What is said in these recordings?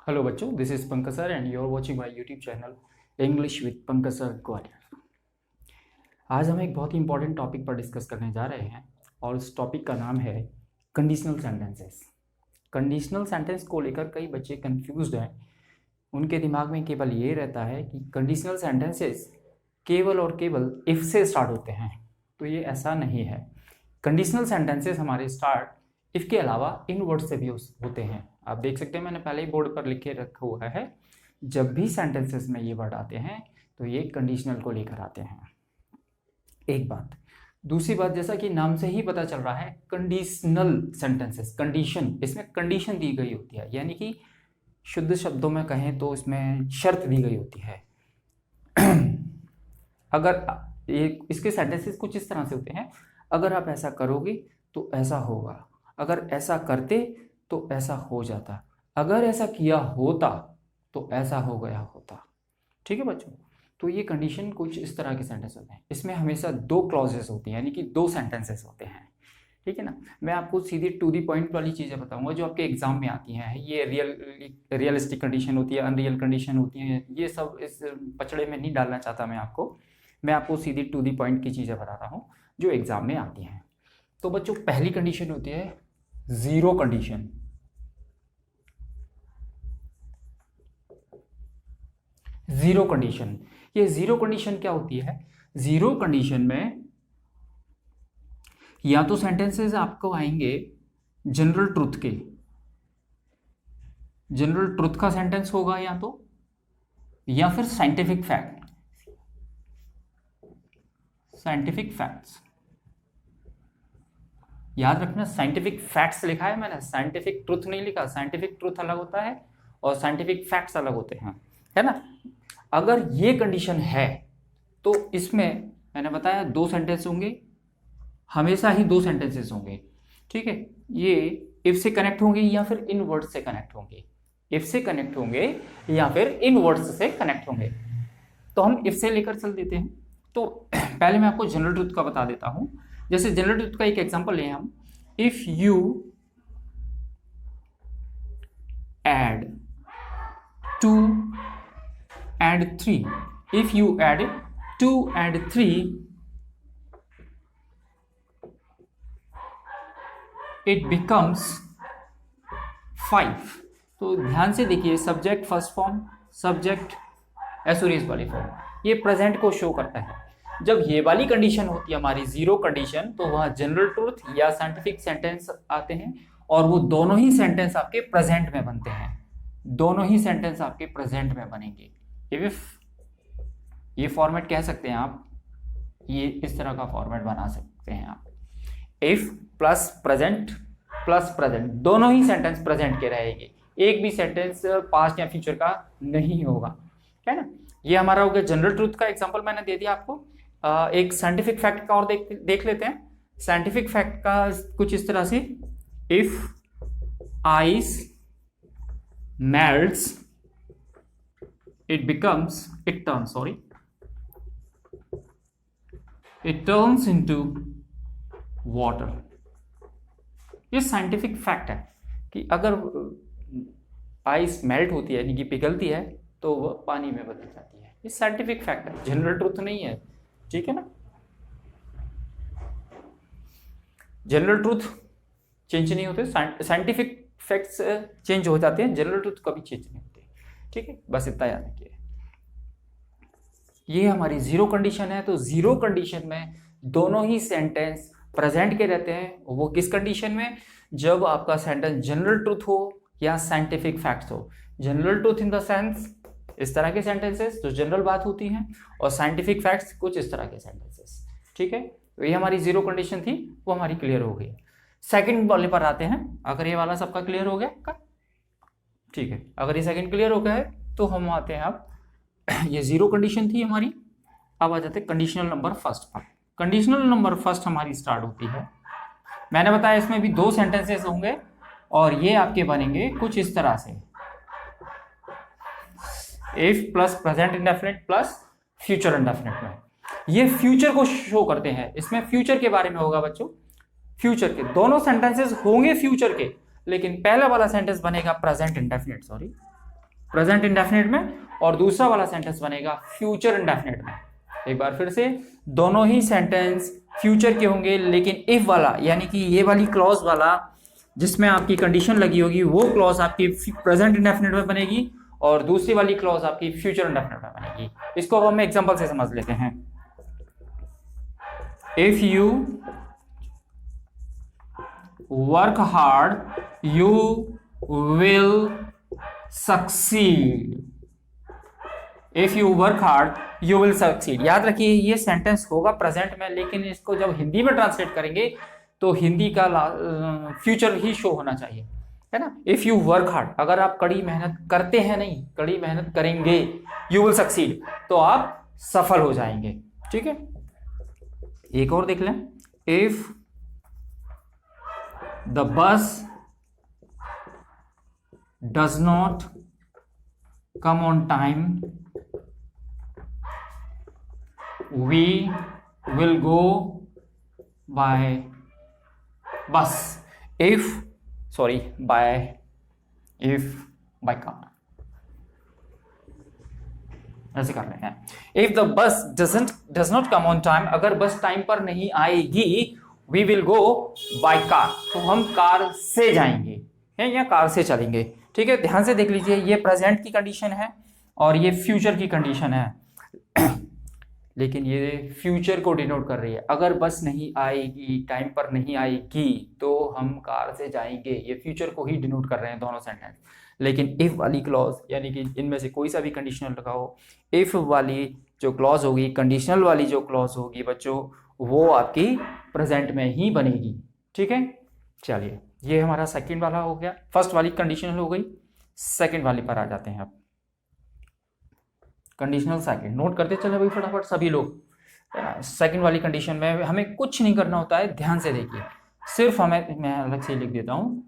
Hello बच्चों, this is Pankaj sir and you are watching my YouTube channel English with Pankaj sir Gwalior. आज हम एक बहुत ही इंपॉर्टेंट टॉपिक पर डिस्कस करने जा रहे हैं और उस टॉपिक का नाम है कंडीशनल सेंटेंसेस। कंडीशनल सेंटेंस को लेकर कई बच्चे कंफ्यूज्ड हैं। उनके दिमाग में केवल ये रहता है कि कंडीशनल सेंटेंसेस केवल और केवल इफ़ से स्टार्ट होते हैं, तो ये ऐसा नहीं है। कंडीशनल सेंटेंसेस हमारे स्टार्ट इफ़ के अलावा इन वर्ड से भी होते हैं। आप देख सकते हैं, मैंने पहले ही बोर्ड पर लिखे रखा हुआ है, जब भी सेंटेंसेस में ये वर्ड आते हैं तो ये कंडीशनल को लेकर आते हैं। एक बात। दूसरी बात, जैसा कि नाम से ही पता चल रहा है, कंडीशनल सेंटेंसेस, कंडीशन, इसमें कंडीशन दी गई होती है, यानी कि शुद्ध शब्दों में कहें तो इसमें शर्त दी गई होती है। अगर ये इसके सेंटेंसेस कुछ इस तरह से होते हैं, अगर आप ऐसा करोगे तो ऐसा होगा, अगर ऐसा करते तो ऐसा हो जाता, अगर ऐसा किया होता तो ऐसा हो गया होता। ठीक है बच्चों, तो ये कंडीशन कुछ इस तरह के सेंटेंस होते हैं। इसमें हमेशा दो क्लॉजेस होती हैं, यानी कि दो सेंटेंसेस होते हैं। ठीक है ना। मैं आपको सीधी टू दी पॉइंट वाली चीज़ें बताऊंगा जो आपके एग्जाम में आती हैं। ये रियलिस्टिक कंडीशन होती है, अनरियल कंडीशन होती है, ये सब इस पचड़े में नहीं डालना चाहता मैं आपको सीधी टू दी पॉइंट की चीज़ें बता रहा हूँ जो एग्जाम में आती हैं। तो बच्चों, पहली कंडीशन होती है जीरो कंडीशन। जीरो कंडीशन, ये जीरो कंडीशन क्या होती है? जीरो कंडीशन में या तो सेंटेंसेस आपको आएंगे जनरल ट्रुथ के, जनरल ट्रुथ का सेंटेंस होगा या फिर साइंटिफिक फैक्ट, साइंटिफिक फैक्ट्स। याद रखना, साइंटिफिक फैक्ट्स लिखा है मैंने, साइंटिफिक ट्रुथ नहीं लिखा। साइंटिफिक ट्रुथ अलग होता है और साइंटिफिक फैक्ट्स अलग होते हैं, है ना। अगर ये कंडीशन है तो इसमें मैंने बताया दो सेंटेंस होंगे, हमेशा ही दो सेंटेंसेस होंगे। ठीक है, ये इफ से कनेक्ट होंगे या फिर इन वर्ड्स से कनेक्ट होंगे, इफ से कनेक्ट होंगे या फिर इन वर्ड्स से कनेक्ट होंगे। तो हम इफ से लेकर चल देते हैं। तो पहले मैं आपको जनरल ट्रुथ का बता देता हूं। जैसे जनरल ट्रुथ का एक एग्जांपल लें हम, if you add 2 and 3, if you add 2 and 3, it becomes 5। तो ध्यान से देखिए, सब्जेक्ट फर्स्ट फॉर्म, सब्जेक्ट एसोरियस वाली फॉर्म, ये प्रेजेंट को शो करता है। जब ये वाली कंडीशन होती है हमारी जीरो कंडीशन, तो वहाँ जनरल ट्रूथ या साइंटिफिक सेंटेंस आते हैं और वो दोनों ही सेंटेंस आपके प्रेजेंट में बनते हैं, दोनों ही सेंटेंस आपके प्रेजेंट में बनेंगे। इफ ये फॉर्मेट कह सकते हैं आप, ये इस तरह का फॉर्मेट बना सकते हैं आप, इफ प्लस प्रेजेंट, दोनों ही सेंटेंस प्रेजेंट के रहेंगे, एक भी सेंटेंस पास्ट या फ्यूचर का नहीं होगा, है ना। ये हमारा हो गया जनरल ट्रूथ का एग्जांपल मैंने दे दिया आपको। एक साइंटिफिक फैक्ट का और देख लेते हैं। साइंटिफिक फैक्ट का कुछ इस तरह से, if ice melts it turns into water। ये साइंटिफिक फैक्ट है कि अगर आइस मेल्ट होती है, यानी कि पिघलती है, तो वह पानी में बदल जाती है। ये साइंटिफिक फैक्ट है, जनरल ट्रुथ नहीं है। ठीक है ना। जनरल ट्रुथ चेंज नहीं होते, साइंटिफिक फैक्ट्स चेंज हो जाते हैं, जनरल ट्रुथ कभी चेंज नहीं होते। ठीक है, बस इतना याद रखिए। ये हमारी जीरो कंडीशन है। तो जीरो कंडीशन में दोनों ही सेंटेंस प्रेजेंट के रहते हैं। वो किस कंडीशन में? जब आपका सेंटेंस जनरल ट्रूथ हो या साइंटिफिक फैक्ट्स हो। General truth in the sense इस तरह के सेंटेंसेस जो जनरल बात होती हैं, और साइंटिफिक फैक्ट्स कुछ इस तरह के सेंटेंसेस। ठीक है, तो ये हमारी जीरो कंडीशन थी, वो हमारी क्लियर हो गई। सेकंड वाले पर आते हैं। अगर ये वाला सबका क्लियर हो गया, ठीक है, अगर ये सेकंड क्लियर हो गया है तो हम आते हैं अब, ये जीरो कंडीशन थी हमारी, अब आ जाते हैं कंडीशनल नंबर फर्स्ट पर। कंडीशनल नंबर फर्स्ट हमारी स्टार्ट होती है, मैंने बताया इसमें भी दो सेंटेंसेस होंगे और ये आपके बनेंगे कुछ इस तरह से, if plus present indefinite plus future indefinite में। ये फ्यूचर को शो करते हैं, इसमें फ्यूचर के बारे में होगा बच्चों। फ्यूचर के, दोनों सेंटेंसेस होंगे फ्यूचर के, लेकिन पहला वाला सेंटेंस बनेगा प्रेजेंट इंडेफिनिट में, और दूसरा वाला सेंटेंस बनेगा फ्यूचर इंडेफिनिट में। एक बार फिर से, दोनों ही सेंटेंस फ्यूचर के होंगे, लेकिन इफ वाला यानी कि ये वाली क्लॉज वाला जिसमें आपकी कंडीशन लगी होगी वो क्लॉज आपकी प्रेजेंट इंडेफिनिट में बनेगी, और दूसरी वाली क्लॉज आपकी फ्यूचर इंडेफिनिट में बनेगी। इसको अब हम एग्जांपल से समझ लेते हैं। If you work hard you will succeed. If you work hard you will succeed. याद रखिए ये सेंटेंस होगा प्रेजेंट में, लेकिन इसको जब हिंदी में ट्रांसलेट करेंगे तो हिंदी का फ्यूचर ही शो होना चाहिए, है ना। इफ यू वर्क हार्ड, अगर आप कड़ी मेहनत करते हैं, नहीं कड़ी मेहनत करेंगे, यू विल सक्सीड, तो आप सफल हो जाएंगे। ठीक है, एक और देख लें। If the bus does not come on time we will go by bus. By car, ऐसे कर रहे हैं। If the bus does not come on time, अगर बस टाइम पर नहीं आएगी, we will go by car, तो हम कार से जाएंगे, है या कार से चलेंगे। ठीक है, ध्यान से देख लीजिए, ये प्रेजेंट की कंडीशन है और ये फ्यूचर की कंडीशन है लेकिन ये फ्यूचर को डिनोट कर रही है। अगर बस नहीं आएगी, टाइम पर नहीं आएगी, तो हम कार से जाएंगे, ये फ्यूचर को ही डिनोट कर रहे हैं दोनों सेंटेंस। लेकिन इफ वाली क्लॉज यानी कि इनमें से कोई सा भी कंडीशनल लगाओ, इफ वाली जो क्लॉज होगी, कंडीशनल वाली जो क्लॉज होगी बच्चों, वो आपकी प्रेजेंट में ही बनेगी। ठीक है, चलिए ये हमारा सेकंड वाला हो गया, फर्स्ट वाली कंडीशनल हो गई। सेकंड वाली पर आ जाते हैं अब, कंडीशनल सेकंड। नोट करते चले भाई फटाफट सभी लोग। सेकंड वाली कंडीशन में हमें कुछ नहीं करना होता है, ध्यान से देखिए, सिर्फ हमें, मैं अलग से लिख देता हूं,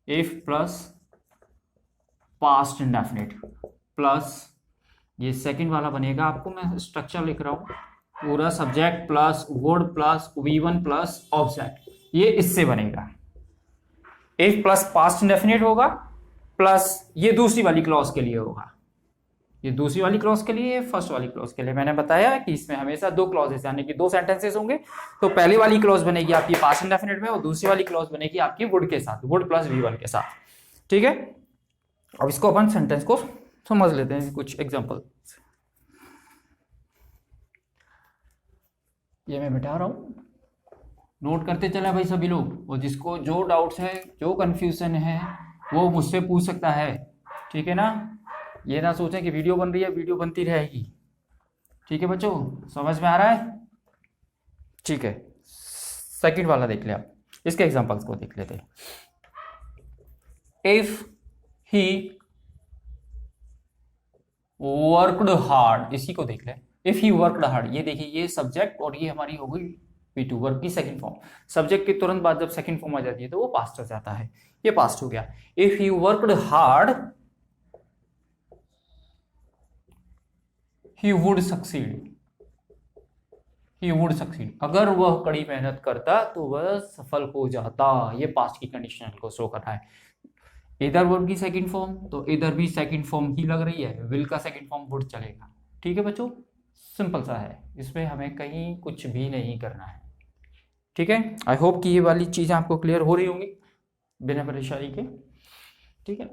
if plus past indefinite plus, ये सेकंड वाला बनेगा, आपको मैं स्ट्रक्चर लिख रहा हूं, पूरा subject plus word plus V1 plus object, ये इससे बनेगा। इफ प्लस पास्ट इंडेफिनिट होगा, प्लस ये दूसरी वाली क्लॉज के लिए होगा, ये दूसरी वाली क्लॉज के लिए, फर्स्ट वाली क्लॉज के लिए। मैंने बताया कि इसमें हमेशा दो क्लॉजेस यानी कि दो सेंटेंसेस होंगे, तो पहली वाली क्लॉज बनेगी आपकी पास्ट इंडेफिनिट में और दूसरी वाली क्लॉज बनेगी आपकी वुड के साथ, वुड प्लस V1 के साथ। ठीक है, अब इसको अपन सेंटेंस को समझ लेते हैं कुछ एग्जांपल। ये मैं बिठा रहा हूं, नोट करते चले भाई सभी लोग, और जिसको जो डाउट्स है, जो कंफ्यूजन है, वो मुझसे पूछ सकता है। ठीक है ना, ये ना सोचें कि वीडियो बन रही है, वीडियो बनती रहेगी। ठीक है बच्चों, समझ में आ रहा है? ठीक है, सेकंड वाला देख ले आप, इसके एग्जांपल्स को देख लेते हैं। इफ ही वर्कड हार्ड, इसी को देख ले, इफ ही वर्कड हार्ड, ये देखिए ये सब्जेक्ट और ये हमारी हो गई V2 वर्क की सेकंड फॉर्म। सब्जेक्ट के तुरंत बाद जब सेकंड फॉर्म आ जाती है तो वो पास्ट हो जाता है, ये पास्ट हो गया। If he worked hard he would succeed, अगर वह कड़ी मेहनत करता तो वह सफल हो जाता, ये पास्ट की कंडीशन को शो कर रहा है। इधर वर्ब की सेकंड फॉर्म, तो इधर भी सेकंड फॉर्म ही लग रही है, विल का सेकंड फॉर्म वुड चलेगा। ठीक है बच्चों, सिंपल सा है, इसमें हमें कहीं कुछ भी नहीं करना है। ठीक है, आई होप कि ये वाली चीजें आपको क्लियर हो रही होंगी बिना परेशानी के। ठीक है,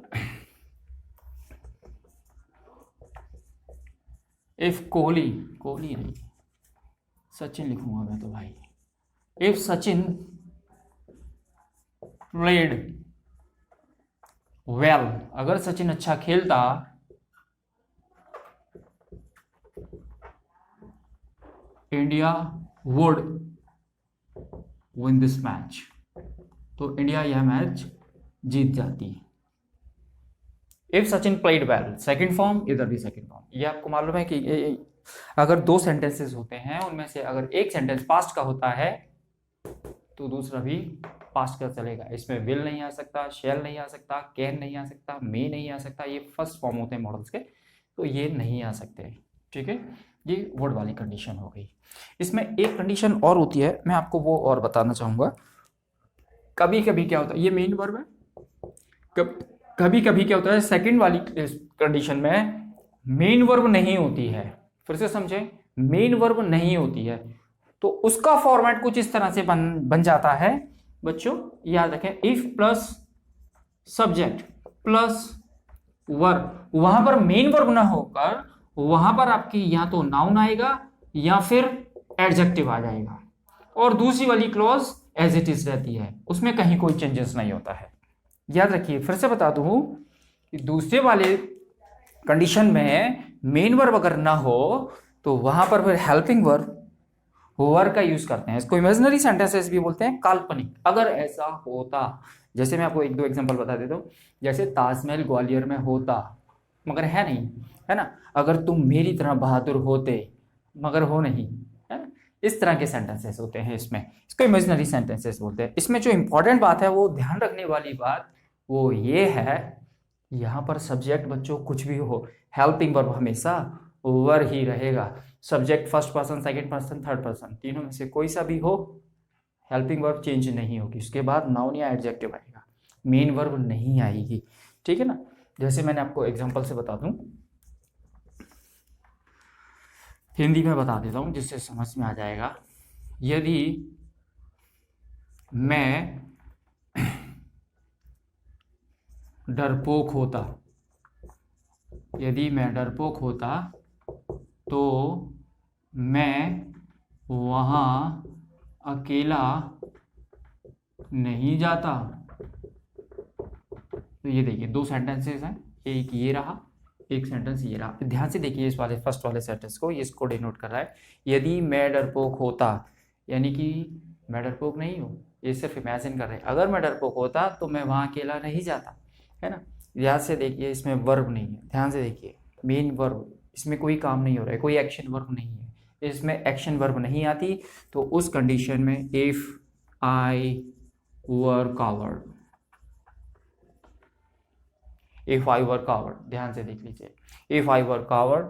इफ कोहली नहीं, सचिन लिखूंगा मैं तो भाई। इफ सचिन प्लेड वेल, अगर सचिन अच्छा खेलता, India would win this match, तो इंडिया यह मैच जीत जाती है। If Sachin played well, second form, इधर भी सेकंड फॉर्म। ये आपको मालूम है कि अगर दो सेंटेंसेस होते हैं, उनमें से अगर एक सेंटेंस पास्ट का होता है तो दूसरा भी पास्ट का चलेगा। इसमें विल नहीं आ सकता, शैल नहीं आ सकता, कैन नहीं आ सकता, मे नहीं आ सकता, ये फर्स्ट फॉर्म होते हैं मॉडल्स के, तो ये नहीं आ सकते। ठीक है, ये वर्ड वाली कंडीशन हो गई। इसमें एक कंडीशन और होती है, मैं आपको वो और बताना चाहूँगा। कभी कभी क्या होता है, ये मेन वर्ब है, कभी कभी क्या होता है सेकंड वाली कंडीशन में मेन वर्ब नहीं होती है। फिर से समझें, मेन वर्ब नहीं होती है तो उसका फॉर्मेट कुछ इस तरह से बन जाता है बच्चों, याद रखें, if plus subject plus verb. वहां पर मेन वर्ब ना होकर वहां पर आपकी या तो नाउन आएगा या फिर एडजेक्टिव आ जाएगा, और दूसरी वाली क्लॉज एज इट इज रहती है, उसमें कहीं कोई चेंजेस नहीं होता है। याद रखिए, फिर से बता दूं कि दूसरे वाले कंडीशन में मेन वर्ब अगर ना हो तो वहां पर फिर हेल्पिंग वर्ब वर्ब का यूज करते हैं। इसको इमेजिनरी सेंटेंसेस भी बोलते हैं, काल्पनिक। अगर ऐसा होता, जैसे मैं आपको एक दो एग्जांपल बता देता हूँ, जैसे ताजमहल ग्वालियर में होता मगर है नहीं, है ना, अगर तुम मेरी तरह बहादुर होते मगर हो नहीं, है ना, इस तरह के सेंटेंसेस होते हैं इसमें, इसको इमेजिनरी सेंटेंसेस बोलते हैं। इसमें जो इंपॉर्टेंट बात है, वो ध्यान रखने वाली बात वो ये है, यहाँ पर सब्जेक्ट बच्चों कुछ भी हो, हेल्पिंग वर्ब हमेशा वर ही रहेगा। Subject first person, second person, third person, तीनों में से कोई सा भी हो, हेल्पिंग वर्ब चेंज नहीं होगी, उसके बाद नाउन या एडजेक्टिव आएगा, मेन वर्ब नहीं आएगी। ठीक है ना, जैसे मैंने आपको एग्जांपल से बता दूं, हिंदी में बता देता हूं जिससे समझ में आ जाएगा। यदि मैं डरपोक होता, यदि मैं डरपोक होता तो मैं वहां अकेला नहीं जाता। तो ये देखिए, दो सेंटेंसेस हैं, एक ये रहा, एक सेंटेंस ये रहा। ध्यान से देखिए इस वाले फर्स्ट वाले सेंटेंस को, ये इसको डिनोट कर रहा है। यदि मैं डरपोक होता, यानी कि मैं डरपोक नहीं हूँ, ये सिर्फ इमेजिन कर रहे हैं। अगर मैं डरपोक होता तो मैं वहाँ अकेला नहीं जाता, है ना। ध्यान से देखिए, इसमें वर्ब नहीं है, ध्यान से देखिए, मेन वर्ब, इसमें कोई काम नहीं हो रहा है, कोई एक्शन वर्ब नहीं है, इसमें एक्शन वर्ब नहीं आती। तो उस कंडीशन में if I were coward, if I were coward, ध्यान से देख लीजिए, if I were coward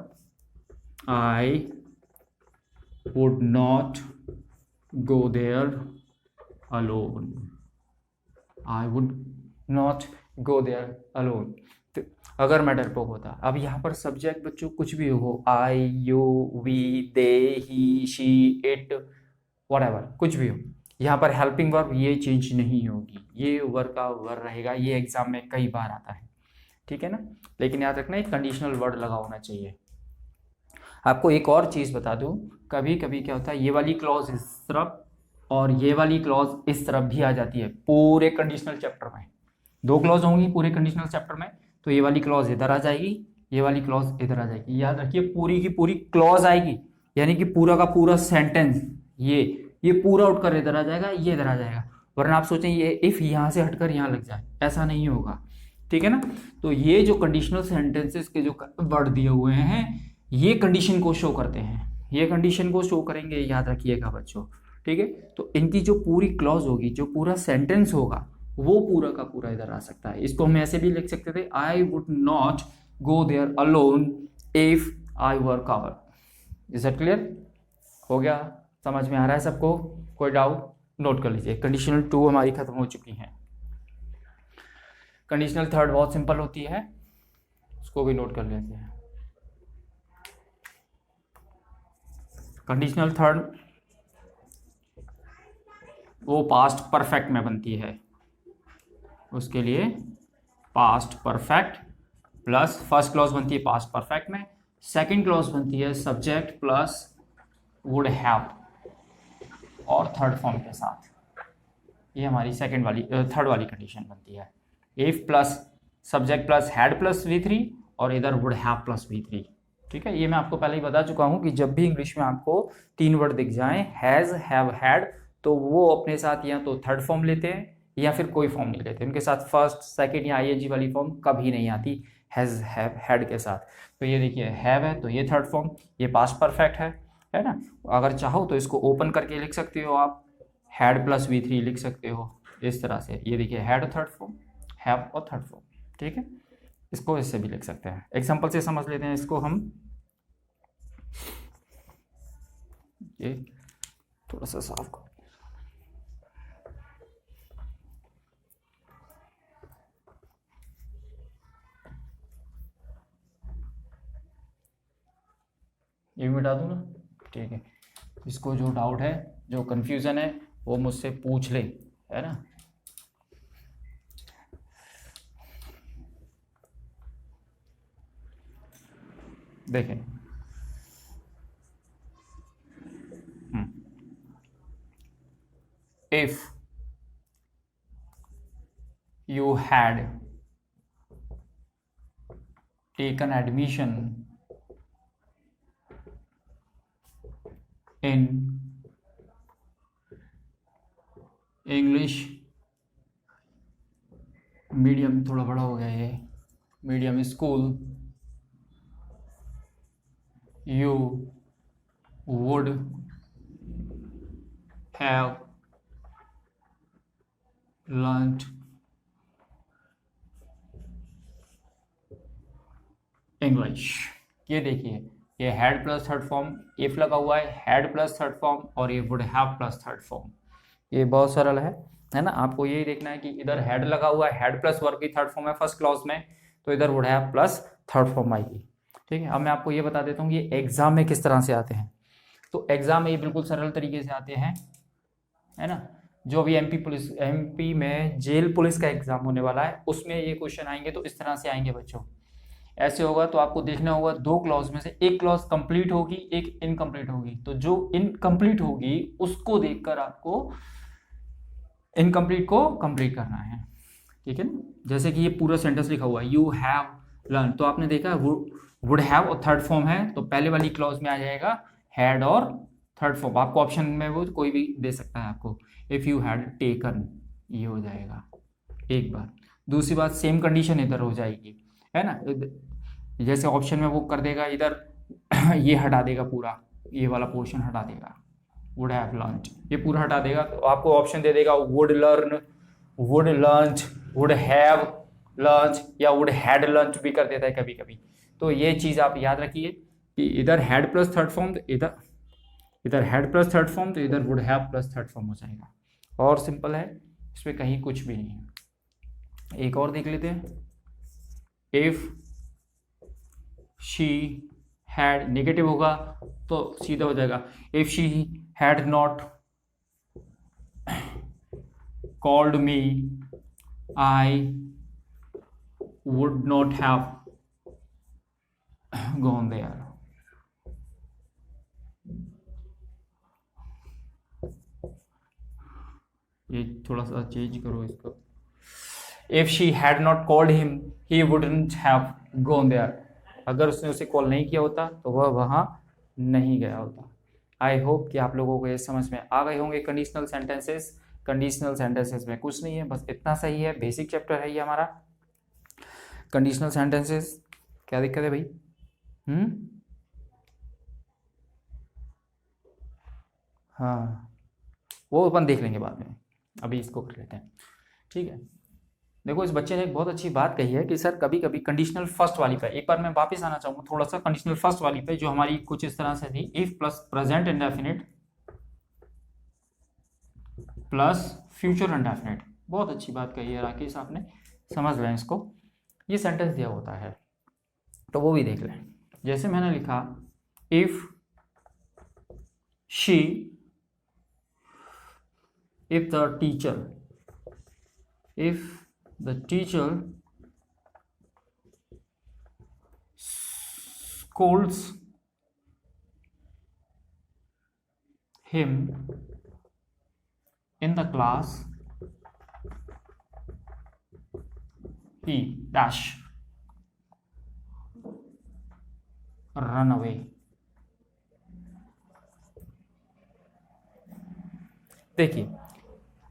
I would not go there alone, I would not go there alone. अगर मैं डरपोक होता, अब यहाँ पर सब्जेक्ट बच्चों कुछ भी हो, I, you, we, they, he, she, it, whatever, कुछ भी हो, यहाँ पर हेल्पिंग वर्ब ये चेंज नहीं होगी, ये वर का वर रहेगा। ये एग्जाम में कई बार आता है, ठीक है ना। लेकिन याद रखना, एक कंडीशनल वर्ड लगा होना चाहिए। आपको एक और चीज़ बता दूं, कभी कभी क्या होता है, ये वाली क्लॉज इस तरफ और ये वाली क्लॉज इस तरफ भी आ जाती है पूरे कंडीशनल चैप्टर में। दो क्लॉज होंगी पूरे कंडीशनल चैप्टर में, तो ये वाली क्लॉज इधर आ जाएगी, ये वाली क्लॉज इधर आ जाएगी। याद रखिए, पूरी की पूरी क्लॉज आएगी, यानी कि पूरा का पूरा सेंटेंस ये पूरा उठकर इधर आ जाएगा, ये इधर आ जाएगा। वरना आप सोचें ये इफ यहाँ से हटकर यहाँ लग जाए, ऐसा नहीं होगा, ठीक है ना। तो ये जो कंडीशनल सेंटेंसेस के जो वर्ड दिए हुए हैं, ये कंडीशन को शो करते हैं, ये कंडीशन को शो करेंगे, याद रखिएगा बच्चों, ठीक है। तो इनकी जो पूरी क्लॉज होगी, जो पूरा सेंटेंस होगा, वो पूरा का पूरा इधर आ सकता है। इसको हम ऐसे भी लिख सकते थे, I would not go there alone if I were coward. Is that clear? हो गया, समझ में आ रहा है सबको? कोई डाउट? नोट कर लीजिए, कंडीशनल 2 हमारी खत्म हो चुकी हैं। कंडीशनल 3 बहुत सिंपल होती है, उसको भी नोट कर लेते हैं। कंडीशनल 3 वो पास्ट परफेक्ट में बनती है, उसके लिए past perfect plus first clause बनती है पास्ट परफेक्ट में, सेकंड क्लॉज बनती है सब्जेक्ट प्लस वुड हैव और थर्ड फॉर्म के साथ। ये हमारी थर्ड वाली कंडीशन बनती है, if plus subject plus had plus V3 और इधर वुड हैव प्लस V3। ठीक है, ये मैं आपको पहले ही बता चुका हूँ कि जब भी इंग्लिश में आपको 3 वर्ड दिख जाएं, हैज़, हैव, हैड, तो वो अपने साथ या तो थर्ड फॉर्म लेते हैं या फिर कोई फॉर्म नहीं लेते, उनके साथ फर्स्ट, सेकंड या ING वाली फॉर्म कभी नहीं आती हैज़, हैव, हैड के साथ। तो ये देखिए, हैव है तो ये थर्ड फॉर्म, ये पास्ट परफेक्ट है ना। अगर चाहो तो इसको ओपन करके लिख सकते हो आप, हैड प्लस V3 लिख सकते हो इस तरह से। ये देखिए, हैड थर्ड फॉर्म, हैव और थर्ड फॉर्म, ठीक है। इसको इससे भी लिख सकते हैं, एग्जाम्पल से समझ लेते हैं इसको हम। ये थोड़ा सा साफ कर, ये भी मिटा दूँ ना, ठीक है। इसको जो डाउट है, जो कंफ्यूजन है, वो मुझसे पूछ ले, है ना। देखें, if you had taken admission in English medium, थोड़ा बड़ा हो गया ये, medium school, you would have learnt English. ये देखिए, ये had plus third form, if लगा हुआ है, हैड प्लस थर्ड फॉर्म, और ये would have plus third form. ये बहुत सरल है ना। आपको यही देखना है कि इधर हैड लगा हुआ है, हैड प्लस वर्ब की थर्ड फॉर्म है फर्स्ट क्लॉज में, तो इधर would have plus third form आएगी, ठीक है। अब मैं आपको ये बता देता हूँ ये एग्जाम में किस तरह से आते हैं। तो एग्जाम में ये बिल्कुल सरल तरीके से आते हैं, है ना। जो भी एमपी में जेल पुलिस का एग्जाम होने वाला है, उसमें ये क्वेश्चन आएंगे तो इस तरह से आएंगे बच्चों। ऐसे होगा तो आपको देखना होगा दो क्लॉज में से एक क्लॉज कंप्लीट होगी, एक इनकम्प्लीट होगी। तो जो इनकम्प्लीट होगी उसको देखकर आपको इनकम्प्लीट को कंप्लीट करना है, ठीक है। जैसे कि ये पूरा सेंटेंस लिखा हुआ है, यू हैव लर्न, तो आपने देखा वुड हैव और थर्ड फॉर्म है, तो पहले वाली क्लॉज में आ जाएगा हैड और थर्ड फॉर्म। आपको ऑप्शन में वो कोई भी दे सकता है आपको। इफ यू हैड टेकन, ये हो जाएगा एक बार। दूसरी बात, सेम कंडीशन इधर हो जाएगी, है ना। जैसे ऑप्शन में वो कर देगा इधर ये हटा देगा, पूरा ये वाला पोर्शन हटा देगा, वुड हैव लर्न्ड, ये पूरा हटा देगा, तो आपको ऑप्शन दे देगा would learn, would learned, would have learned, या वुड हैड लर्न्ड भी कर देता है कभी कभी। तो ये चीज़ आप याद रखिए कि इधर हैड प्लस थर्ड फॉर्म, तो इधर हैड प्लस थर्ड फॉर्म, तो इधर would have plus third form हो जाएगा। और सिंपल है, इसमें कहीं कुछ भी नहीं है। एक और देख लेते हैं, इफ शी हैड, नेगेटिव होगा तो सीधा हो जाएगा, if she had not called me I would not have gone there. ये थोड़ा सा चेंज करो इसको, if she had not called him he wouldn't have gone there. अगर उसने उसे कॉल नहीं किया होता तो वह वहाँ नहीं गया होता। आई होप कि आप लोगों को ये समझ में आ गए होंगे कंडीशनल सेंटेंसेस। कंडीशनल सेंटेंसेस में कुछ नहीं है, बस इतना सही है, बेसिक चैप्टर है ये हमारा कंडीशनल सेंटेंसेस। क्या दिक्कत है भाई? हाँ, वो अपन देख लेंगे बाद में, अभी इसको कर लेते हैं, ठीक है। देखो, इस बच्चे ने एक बहुत अच्छी बात कही है कि सर कभी कभी कंडीशनल फर्स्ट वाली पे, एक बार मैं वापस आना चाहूँगा थोड़ा सा कंडीशनल फर्स्ट वाली पे, जो हमारी कुछ इस तरह से थी, if plus present indefinite plus future indefinite. बहुत अच्छी बात कही है राकेश आपने, समझ लें इसको। ये सेंटेंस दिया होता है तो वो भी देख लें। जैसे मैंने लिखा, if she, if the teacher scolds him in the class, he dash run away। देखिए,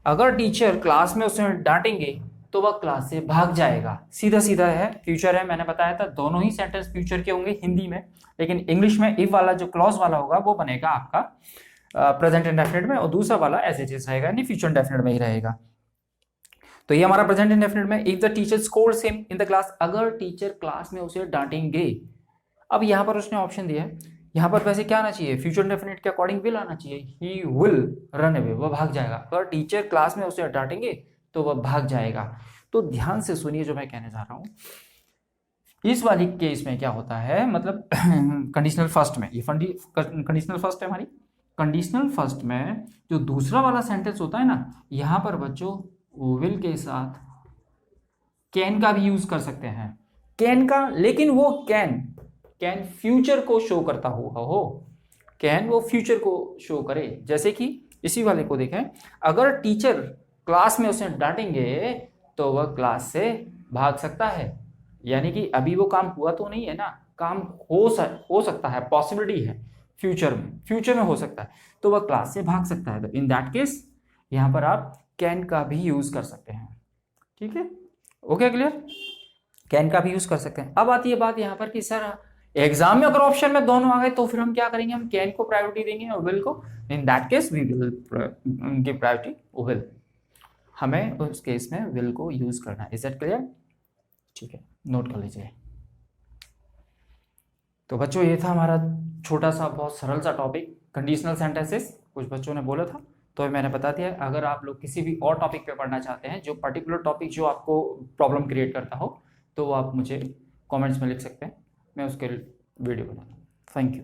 अगर टीचर क्लास में उसे डांटेंगे तो वह क्लास से भाग जाएगा, सीधा सीधा है, फ्यूचर है, मैंने बताया था दोनों ही सेंटेंस फ्यूचर के होंगे हिंदी में, लेकिन इंग्लिश में इफ वाला जो क्लॉज वाला होगा वो बनेगा आपका प्रेजेंट इंडेफिनिट में, और दूसरा वाला एसएचएस रहेगा, यानी फ्यूचर इंडेफिनिट में ही रहेगा। तो ये हमारा प्रेजेंट इंडेफिनिट में, if the teacher Scholz him in the class, अगर टीचर क्लास में उसे डांटेंगे। अब यहाँ पर उसने ऑप्शन दिया है यहाँ पर वैसे क्या आना चाहिए, फ्यूचर डेफिनेट के अकॉर्डिंग विल आना चाहिए, ही विल रन अवे, वह भाग जाएगा। अगर टीचर क्लास में उसे डांटेंगे तो वह भाग जाएगा। तो ध्यान से सुनिए जो मैं कहने जा रहा हूँ। इस वाली केस में क्या होता है, मतलब कंडीशनल फर्स्ट में, ये कंडीशनल फर्स्ट है हमारी। कंडीशनल फर्स्ट में जो दूसरा वाला सेंटेंस होता है ना, यहाँ पर बच्चों विल के साथ कैन का भी यूज कर सकते हैं, कैन का, लेकिन वो कैन फ्यूचर को शो करता हो, कैन वो फ्यूचर को शो करे। जैसे कि इसी वाले को देखें, अगर टीचर क्लास में उसे डांटेंगे तो वह क्लास से भाग सकता है, यानी कि अभी वो काम हुआ तो नहीं है ना, काम हो सकता है, पॉसिबिलिटी है फ्यूचर में हो सकता है, तो वह क्लास से भाग सकता है। तो इन दैट केस यहाँ पर आप कैन का भी यूज कर सकते हैं। ठीक है, ओके, क्लियर, कैन का भी यूज कर सकते हैं। अब आती है बात यहाँ पर कि सर एग्जाम में अगर ऑप्शन में दोनों आ गए तो फिर हम क्या करेंगे, हम कैन को प्रायोरिटी देंगे और विल को। In that case we will give priority will, हमें उस केस में विल को यूज करना है। इज दैट क्लियर? ठीक है, नोट कर लीजिए। तो बच्चों ये था हमारा छोटा सा बहुत सरल सा टॉपिक, कंडीशनल सेंटेंसेस। कुछ बच्चों ने बोला था तो मैंने बता दिया। अगर आप लोग किसी भी और टॉपिक पे पढ़ना चाहते हैं, जो पर्टिकुलर टॉपिक जो आपको प्रॉब्लम क्रिएट करता हो, तो वो आप मुझे कमेंट्स में लिख सकते हैं, मैं उसके वीडियो बनाऊंगा। Thank you.